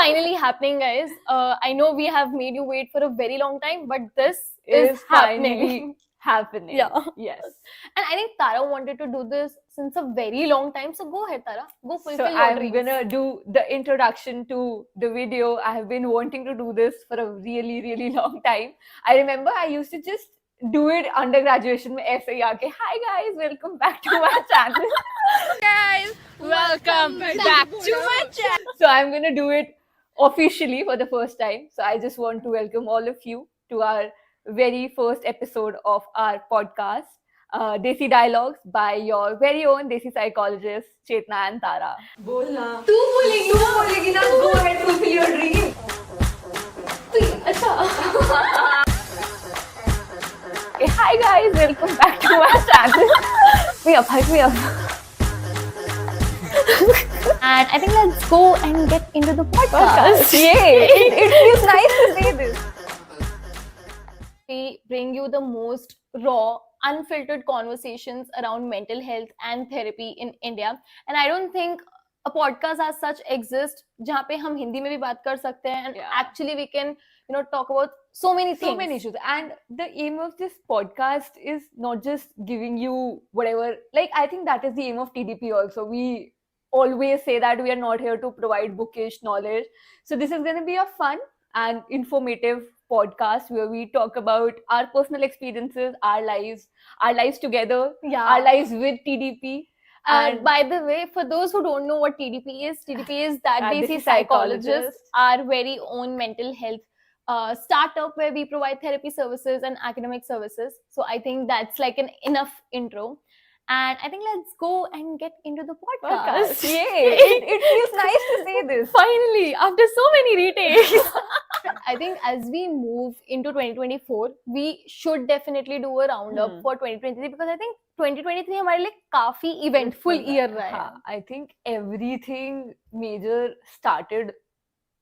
finally happening, guys. I know we have made you wait for a very long time, but this is happening. Happening. Yeah. Yes. And I think Tara wanted to do this since a very long time. So go ahead, Tara. Go fulfill So your I'm dreams. gonna do the introduction to the video. I have been wanting to do this for a really, really long time. I remember I used to just do it under graduation में ऐसे ही आके hi guys, welcome back to my channel. Guys, welcome back to my channel. So I'm gonna do it officially for the first time. So I just want to welcome all of you to our very first episode of our podcast, Desi Dialogues by your very own Desi psychologists, Chetna and Tara. बोलना तू बोलेगी ना go ahead fulfill your dream. अच्छा. Okay, hi guys, welcome back to my channel. Hype me up. And I think let's go and get into the podcast. Yay! It feels nice to say this. We bring you the most raw, unfiltered conversations around mental health and therapy in India. And I don't think a podcast as such exists जहाँ पे हम हिंदी में भी बात कर सकते हैं and actually we can talk about so many things. So many issues. And the aim of this podcast is not just giving you whatever, like I think that is the aim of TDP also. We always say that we are not here to provide bookish knowledge. So this is going to be a fun and informative podcast where we talk about our personal experiences, our lives together, our lives with TDP. And by the way, for those who don't know what TDP is that Desi psychologists, our very own mental health startup where we provide therapy services and academic services. So I think that's like an enough intro. And I think let's go and get into the podcast. Yay! It feels nice to say this. Finally, after so many retakes. I think as we move into 2024, we should definitely do a roundup for 2023 because I think 2023 हमारे लिए काफी eventful year रहा है. I think everything major started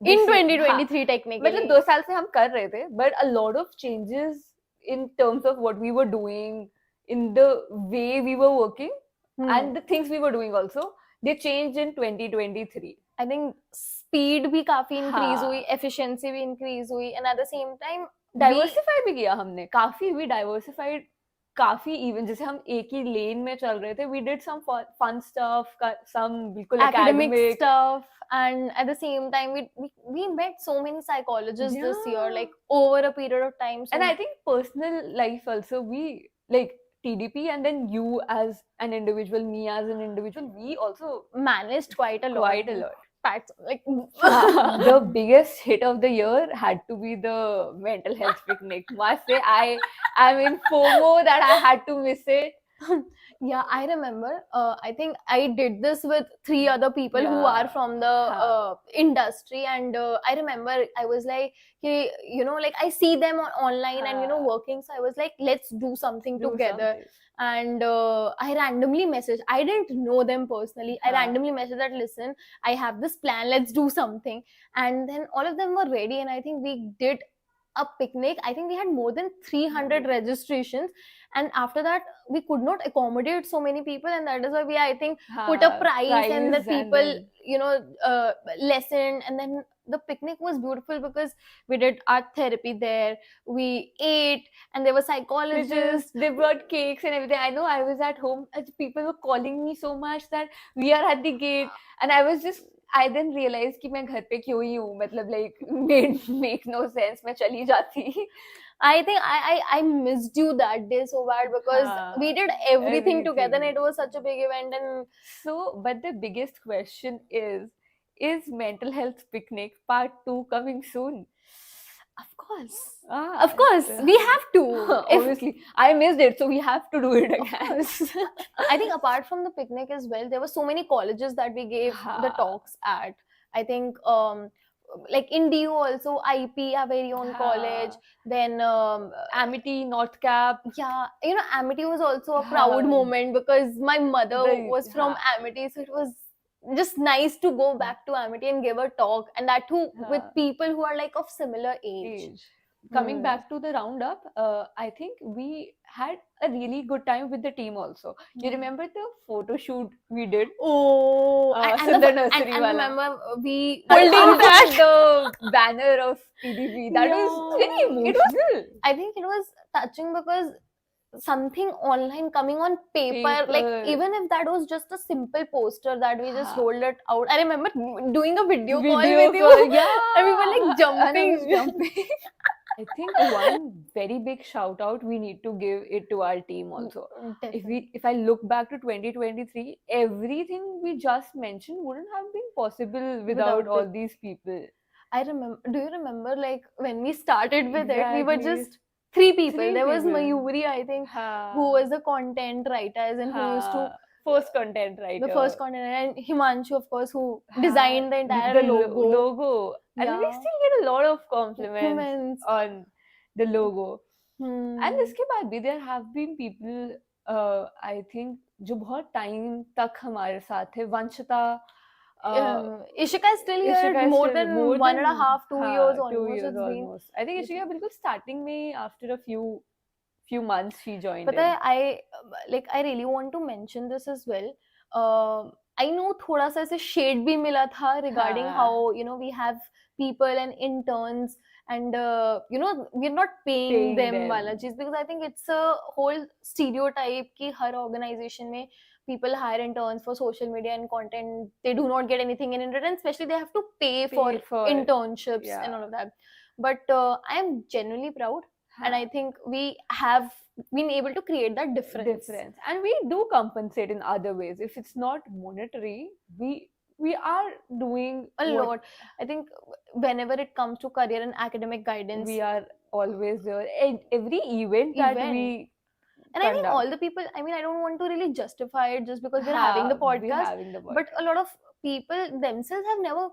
in 2023 technically. मतलब 2 साल से हम कर रहे थे, but a lot of changes in terms of what we were doing, in the way we were working and the things we were doing also, they changed in 2023. I think speed भी काफी increase हुई, efficiency भी increase हुई, and at the same time diversify भी किया हमने काफी. We diversified काफी, even जैसे हम एक ही lane में चल रहे थे, we did some fun stuff, some बिल्कुल academic stuff, and at the same time we met so many psychologists this year, like over a period of time. So and I think personal life also, we like TDP and then you as an individual, me as an individual, we also managed quite a lot. Facts, like the biggest hit of the year had to be the mental health picnic. Must say I am in FOMO that I had to miss it. Yeah, I remember. I think I did this with 3 other people who are from the industry, and I remember I was like, like I see them online and working. So I was like, let's do something together. And I randomly messaged. I didn't know them personally. I randomly messaged that, listen, I have this plan. Let's do something. And then all of them were ready, and I think we did a picnic. I think we had more than 300 registrations, and after that we could not accommodate so many people, and that is why we I think put a price and the people lessened, and then the picnic was beautiful because we did art therapy there, we ate, and there were psychologists, they brought cakes and everything. I know I was at home, people were calling me so much that we are at the gate, and I then realized कि मैं घर पे क्यों ही हूँ, मतलब like make no sense, मैं चली जाती. I think I missed you that day so bad because we did everything together and it was such a big event. And so, but the biggest question is mental health picnic part 2 coming soon? Of course, we have to. Obviously, I missed it, so we have to do it again. I think apart from the picnic as well, there were so many colleges that we gave the talks at. I think like in DU also, IP, our very own college. Then Amity, North Cap. Yeah, Amity was also a proud moment because my mother was from Amity, so it was just nice to go back to Amity and give a talk, and that too with people who are like of similar age. coming back to the roundup, I think we had a really good time with the team also. You remember the photo shoot we did? Oh, Sundar Nursery and wala. remember we Holding holding that. the banner of TDP. That was very Yeah. emotional. I think it was touching because something online coming on paper, like Paper. even if that was just a simple poster that we just Ha. rolled it out. I remember doing a video call Video with call, you. yeah. And we were like And I jumping. was jumping. I think one very big shout out we need to give it to our team also. If I look back to 2023, everything we just mentioned wouldn't have been possible without all these people. I remember. Do you remember, like when we started with it, we were Exactly. just three people. Three There was people. Mayuri, I think, Ha. who was the content writer and who used to first content writer. the first content, and Himanshu, of course, who designed the entire logo. And we still get a lot of compliments on the logo. And इसके बाद भी there have been people, I think, जो बहुत time तक हमारे साथ थे. Vanshita, Ishika is still here more than 1.5, 2 years almost. 2 years almost. I think Ishika बिल्कुल starting में after a few months she joined. But I really want to mention this as well. I know थोड़ा सा ऐसे shade भी मिला था regarding how we have people and interns and we're not paying them wala cheez, because I think it's a whole stereotype कि हर organization में people hire interns for social media and content, they do not get anything in return, especially they have to pay for internships and all of that. But I am genuinely proud, and I think we have been able to create that difference. And we do compensate in other ways. If it's not monetary, we are doing a lot. I think whenever it comes to career and academic guidance, we are always there. Every event that we and I think all the people, I mean, I don't want to really justify it just because we're having the podcast, but a lot of people themselves have never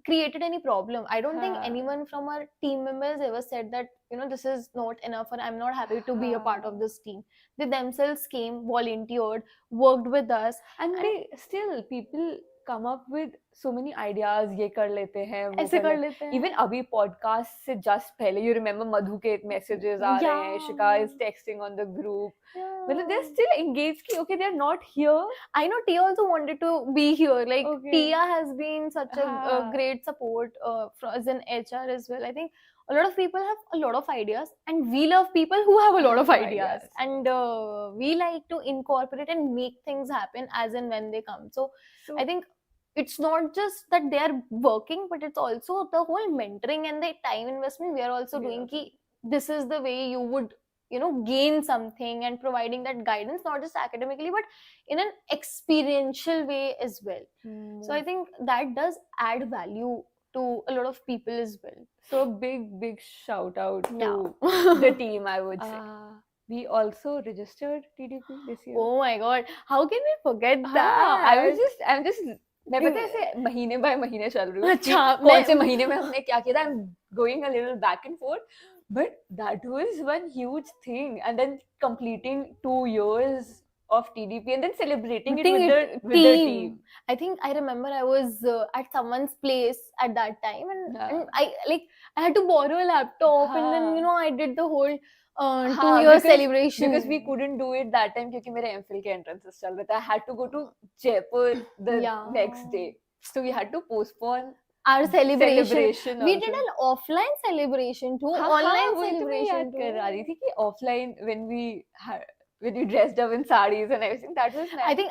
created any problem. I don't think anyone from our team members ever said that this is not enough or I'm not happy to be a part of this team. They themselves came, volunteered, worked with us, and they still, people come up with so many ideas. ये कर लेते हैं, वो ऐसे कर लेते हैं. Even अभी podcast से just पहले, you remember Madhu के messages आ रहे हैं, Ishika is texting on the group. But they're still engaged कि okay, they're not here. I know Tia also wanted to be here. Like Tia has been such a great support as an HR as well. I think a lot of people have a lot of ideas, and we love people who have a lot of ideas. And we like to incorporate and make things happen as and when they come. So I think it's not just that they are working, but it's also the whole mentoring and the time investment we are also doing. This is the way you would gain something, and providing that guidance, not just academically but in an experiential way as well. So I think that does add value to a lot of people as well. So big shout out to the team, I would say. We also registered TDP this year. Oh my god, how can we forget that? I'm just मैं पता है ऐसे महीने bye महीने चल रही हूँ. अच्छा, कौन से महीने में हमने क्या किया था? I'm going a little back and forth, but that was one huge thing. And then completing 2 years of TDP and then celebrating it with the team. I think I remember I was at someone's place at that time, and I had to borrow a laptop, and then I did the whole 2-year celebration, because we couldn't do it that time because मेरे MPhil के entrances चल रहे थे. I had to go to Jaipur the next day, so we had to postpone our celebration. We did an offline celebration too, online celebration too. कर रही थी कि offline when we dressed up in sarees and everything, that was nice. I think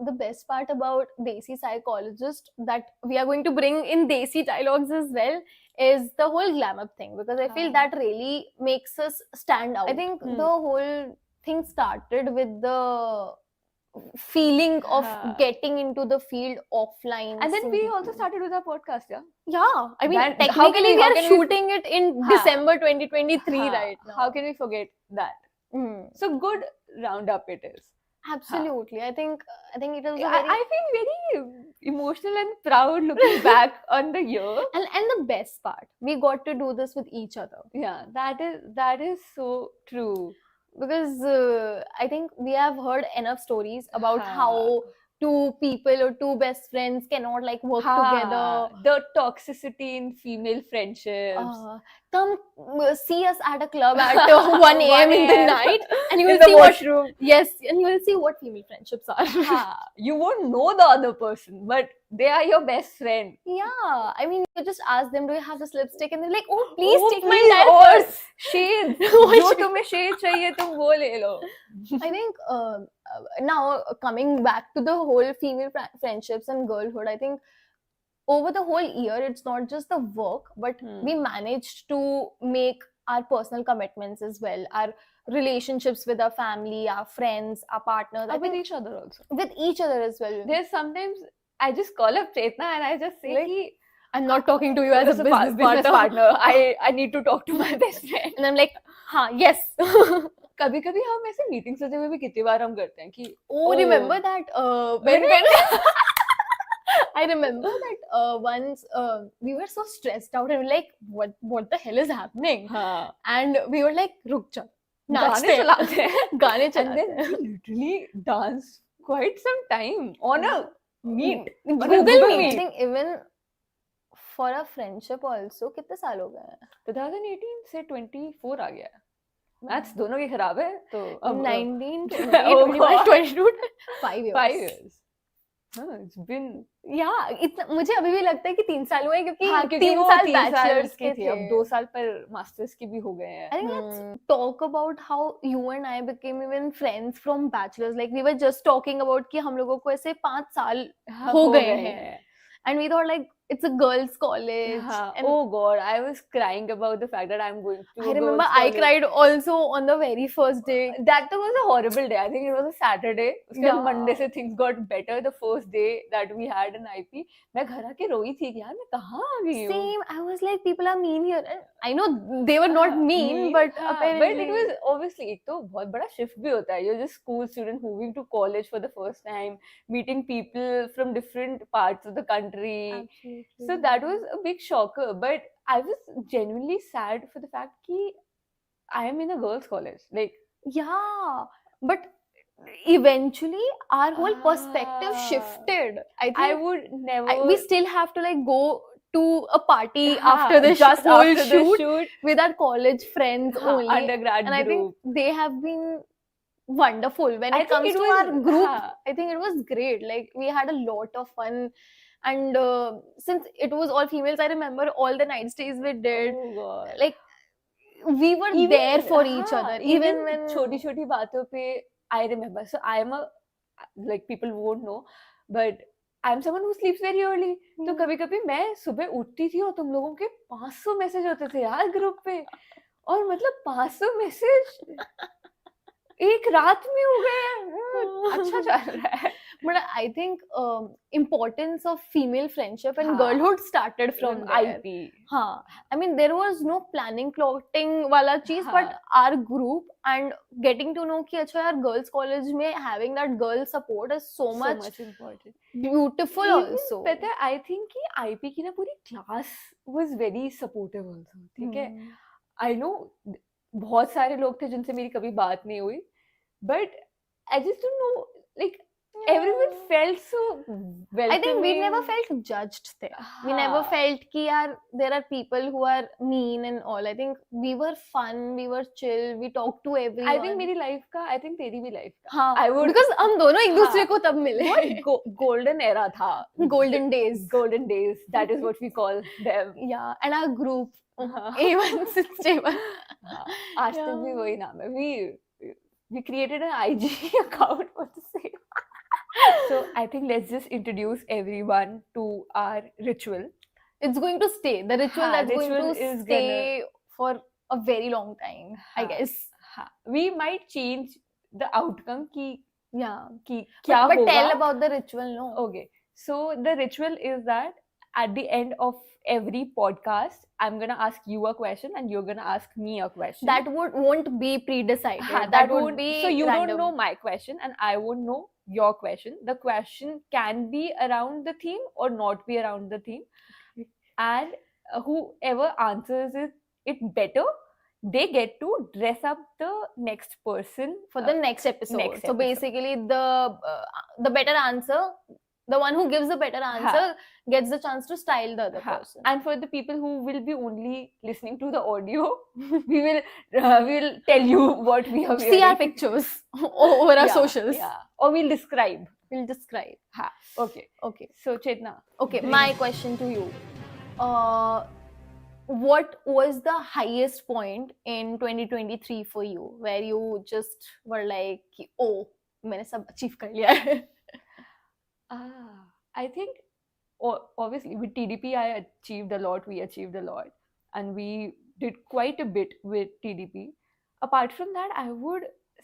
the best part about Desi Psychologist that we are going to bring in Desi dialogues as well is the whole glam up thing, because I feel that really makes us stand out. I think the whole thing started with the feeling of getting into the field offline, and then we also started with our podcast. I mean, technically we are shooting it in December 2023 right now. How can we forget that? So good roundup it is. Absolutely. I think it was I feel very emotional and proud looking back on the year. And the best part, we got to do this with each other. Yeah, that is so true. Because I think we have heard enough stories about how two people or two best friends cannot work together. The toxicity in female friendships. come see us at a club at 1 a.m. in the night, and you will in the see what washroom. yes, and you will see what female friendships are. You won't know the other person, but they are your best friend. Yeah, I mean, you just ask them, do you have this lipstick? And they're like, oh, please Oh, take my please, entire और purse. shades. What जो shade? तुम्हें shade चाहिए तुम वो ले लो. I think now coming back to the whole female friendships and girlhood, I think over the whole year, it's not just the work, but we managed to make our personal commitments as well, our relationships with our family, our friends, our partners. I with think each other also. with each other as well. There's sometimes I just call up Chetna and I just say Like, कि I'm not talking to you as a business partner. I need to talk to my best friend. And I'm like, हाँ, yes. कभी कभी हम ऐसे meetings होते हुए भी कितनी बार हम करते हैं कि remember that when I remember that once we were so stressed out and we were like, what the hell is happening? हाँ. And we were like, रुक जा, गाने चलाते हैं. गाने And चलाते then हैं. we literally dance quite some time on a meet. Google Meet. I think even for a friendship also, कितने साल हो गए हैं? 2018 से 24 आ गया है. मैथ्स दोनों की खराब है तो अब 19, 20, Oh 21, 22, 5 years. 5 years. It's been इतना मुझे अभी भी लगता है कि 3 साल हुए क्योंकि क्योंकि 3 वो साल 3 साल बैचलर्स के थे. अब 2 साल पर मास्टर्स के भी हो गए हैं. I think let's talk about how you and I became even friends from bachelors. Like we were just talking about कि हम लोगों को ऐसे 5 साल हो गए हैं. And we thought like it's a girls' college. And oh God, I was crying about the fact that I'm going to. I remember I cried also on the very first day. That was a horrible day. I think it was a Saturday. उसके बाद Yeah. Monday से things got better. The first day that we had an IP, मैं घर आके रोई थी कि यार मैं कहाँ आ गई हूँ. Same. I was like, people are mean here. And I know they were not mean, but apparently. But it was obviously एक तो बहुत बड़ा shift भी होता है. You're just school student moving to college for the first time, meeting people from different parts of the country. Absolutely. So that was a big shocker. But I was genuinely sad for the fact that I am in a girls' college. Like yeah, but eventually our whole perspective shifted. I think I would never. we still have to like go to a party after the just whole after the shoot with our college friends only. undergrad And I think group. they have been wonderful when I it think comes it to was- our group. हाँ. I think it was great. Like we had a lot of fun. And since it was all females, I remember all the night stays we did. Oh God. Like we were there for each other, even when छोटी छोटी बातों पे I remember. So I am a like people won't know, but I am someone who sleeps very early. तो कभी कभी मैं सुबह उठती थी और तुम लोगों के 500 मैसेज होते थे यार ग्रुप पे, और मतलब 500 मैसेज एक रात में हो गए. अच्छा चल रहा है. But I think importance of female friendship and हाँ. girlhood started from there. IP. हाँ, I mean there was no planning plotting वाला चीज, हाँ. but our group and getting to know कि अच्छा यार girls college में having that girl support is so much important. beautiful Even also. पता है, I think कि IP की ना पूरी class was very supportive also. ठीक है. I know बहुत सारे लोग थे जिनसे मेरी कभी बात नहीं हुई, but I just don't know, like everyone felt so welcoming. I think we never felt judged there. We never felt कि यार there are people who are mean and all. I think we were fun, we were chill, we talked to everyone. I think मेरी life का, I think तेरी भी life का. हाँ, I would, because हम दोनों एक दूसरे हाँ. को तब मिले. बहुत golden era था. Golden days. Golden days. That is what we call them. Yeah, and our group. हाँ. A1 since J1. हाँ. आज तक भी वही नाम है. We created an IG account for the same. So I think let's just introduce everyone to our ritual. It's going to stay. The ritual that's ritual going to is stay for a very long time, I हाँ. guess. हाँ. We might change the outcome कि Yeah. क्या But होगा. tell about the ritual, no? Okay. So the ritual is that at the end of every podcast, I'm gonna ask you a question and you're gonna ask me a question. That won't be pre-decided. हाँ, that would won't- be so you random. don't know my question and I won't know your question. The question can be around the theme or not be around the theme. And whoever answers it better, they get to dress up the next person for the next episode. next So episode. basically, the better answer The one who gives the better answer gets the chance to style the other person. And for the people who will be only listening to the audio, we will tell you what we have. See our pictures over our socials. Yeah. Or we'll describe. Okay. So Chetna. Okay, my question to you. What was the highest point in 2023 for you where you just were like, oh, मैंने सब achieve कर लिया है? I think obviously with TDP I achieved a lot, we achieved a lot, and we did quite a bit with TDP. Apart from that, I would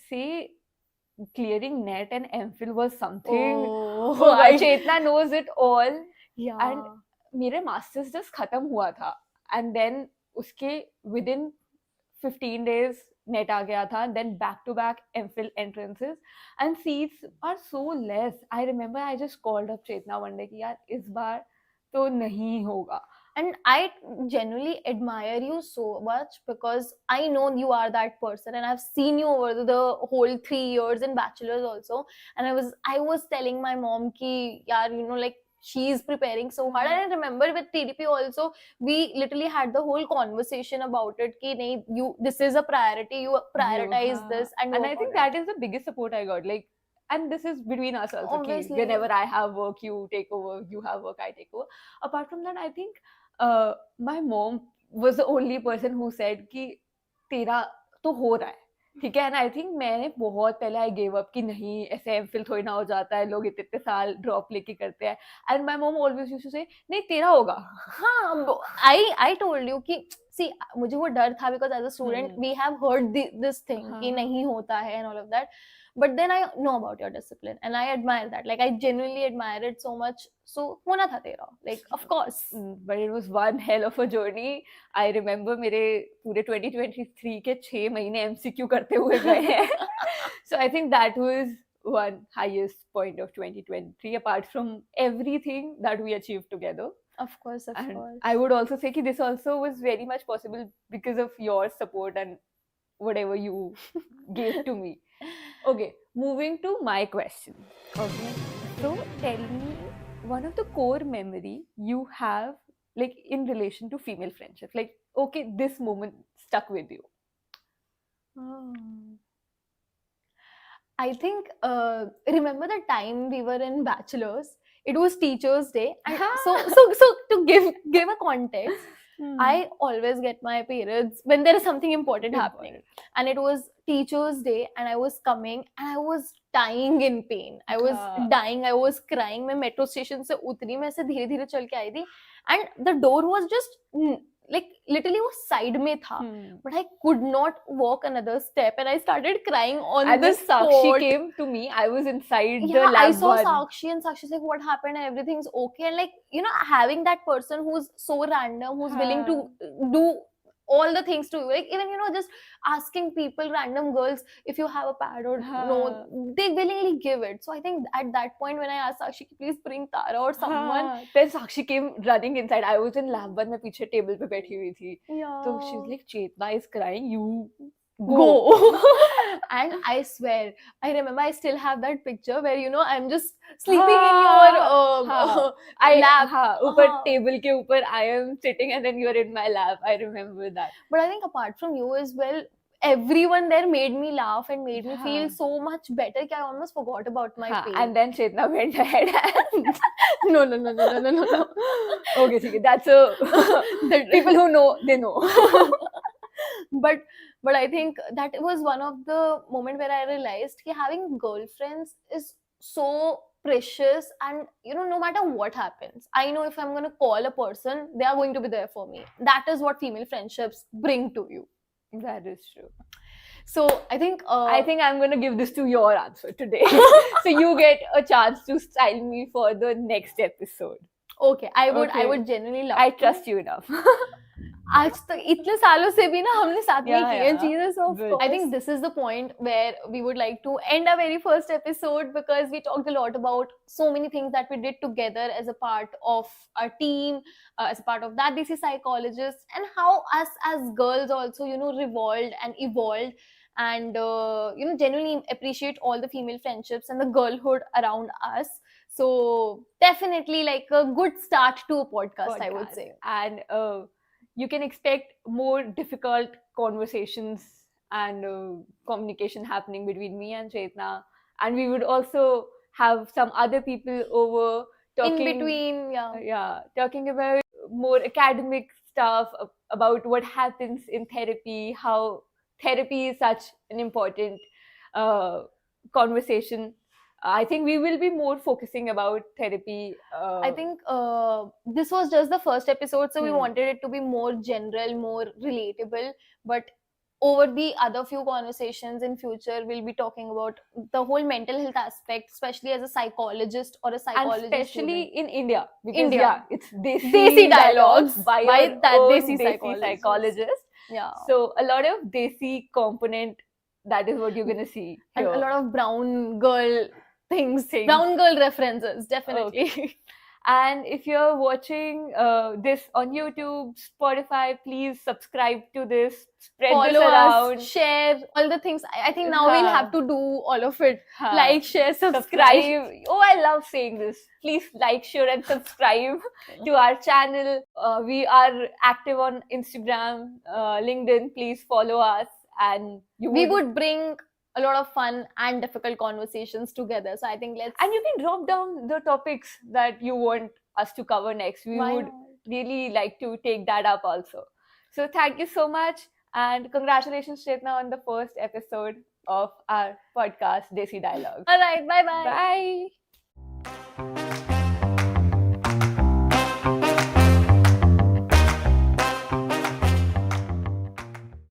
say clearing NET and MPhil was something. Chetna knows it all. Yeah. And मेरे masters just खत्म हुआ था, and then उसके within 15 days net आ गया था, then back to back MPhil entrances, and seats are so less. I remember I just called up Chetna one day कि यार इस बार तो नहीं होगा. And I genuinely admire you so much because I know you are that person, and I've seen you over the whole 3 years in bachelor's also. And I was telling my mom ki yaar, you know, like she's preparing so hard. And I remember with TDP also, we literally had the whole conversation about it ki nahi, this is a priority, you prioritize this. And I think that is the biggest support I got. Like, and this is between us also. Obviously. Whenever I have work, you take over. You have work, I take over. Apart from that, I think my mom was the only person who said कि तेरा तो हो रहा है, ठीक है. And I think मैंने बहुत पहले I gave up कि नहीं ऐसे MPhil थोड़ी ना हो जाता है, लोग इतने साल ड्रॉप लेके करते हैं. And my mom always used to say नहीं तेरा होगा. हाँ, I told you कि see मुझे वो डर था because as a student we have heard this thing कि नहीं होता है and all of that. But then I know about your discipline and I admire that. Like I genuinely admire it so much. So होना था तेरा, like of course. But it was one hell of a journey. I remember मेरे पूरे 2023 के 6 महीने MCQ करते हुए गए हैं. So I think that was one highest point of 2023 apart from everything that we achieved together. Of course. I would also say that this also was very much possible because of your support and whatever you gave to me. Okay, moving to my question. Okay, so tell me one of the core memory you have, like in relation to female friendship. Like, okay, this moment stuck with you. I think remember the time we were in bachelor's. It was Teachers' Day, and so to give a context, I always get my periods when there is something important happening, and it was Teachers' Day, and I was coming, and I was dying in pain. I was dying. I was crying. मैं metro station से उतरी, मैं ऐसे धीरे धीरे चल के आई थी, and the door was just like literally वो side में था, but I could not walk another step, and I started crying on the spot. Sakshi came to me. I was inside the lab. I saw Sakshi, and Sakshi's like, "What happened? Everything's okay." And like, you know, having that person who's so random, who's willing to do all the things to you, like even, you know, just asking people, random girls, if you have a pad or no, they willingly give it. So I think at that point when I asked Sakshi, please bring Tara or someone, then Sakshi came running inside. I was in lab, but मैं पीछे table पे बैठी हुई थी. So she's like, Chetna is crying, you go. And I swear, I remember I still have that picture where, you know, I'm just sleeping in your lap. ऊपर table के ऊपर I am sitting and then you're in my lap. I remember that. But I think apart from you as well, everyone there made me laugh and made me feel so much better that I almost forgot about my pain. And then Chetna went ahead and no. Okay, that's the people who know, they know. But I think that was one of the moment where I realized that having girlfriends is so precious, and you know, no matter what happens, I know if I'm going to call a person, they are going to be there for me. That is what female friendships bring to you. That is true. So I think I'm going to give this to your answer today. So you get a chance to style me for the next episode. Okay, I would genuinely love. I trust you enough. आज तक इतने सालों से भी ना हमने साथ में किए चीजें, so of course. I think this is the point where we would like to end our very first episode, because we talked a lot about so many things that we did together as a part of our team, as a part of that DC Psychologists, and how us as girls also, you know, revolved and evolved, and you know, genuinely appreciate all the female friendships and the girlhood around us. So definitely like a good start to a podcast, I would podcast. say. And you can expect more difficult conversations and communication happening between me and Chetna. And we would also have some other people over talking In between, talking about more academic stuff, about what happens in therapy, how therapy is such an important uh, conversation. I think we will be more focusing about therapy. I think this was just the first episode, so we Hmm. wanted it to be more general, more relatable. But over the other few conversations in future, we'll be talking about the whole mental health aspect, especially as a psychologist or a And psychology especially student. in India, because India. it's Desi, Desi dialogues by by your that own Desi Desi psychologist. psychologist. Yeah. So a lot of Desi component, that is what you're gonna see And here. a lot of brown girl things. Things. Brown girl references, definitely. Okay. And if you're watching this on YouTube, Spotify, please subscribe to this, spread this Follow around. us, share all the things. I think now we'll have to do all of it. Huh. Like, share, subscribe. Oh, I love saying this. Please like, share, and subscribe to our channel. We are active on Instagram, LinkedIn. Please follow us, and We would bring a lot of fun and difficult conversations together. So I think let's. And you can drop down the topics that you want us to cover next. We Why would not? really like to take that up also. So thank you so much, and congratulations, Chetna, on the first episode of our podcast, Desi Dialogues. All right. Bye bye. Bye.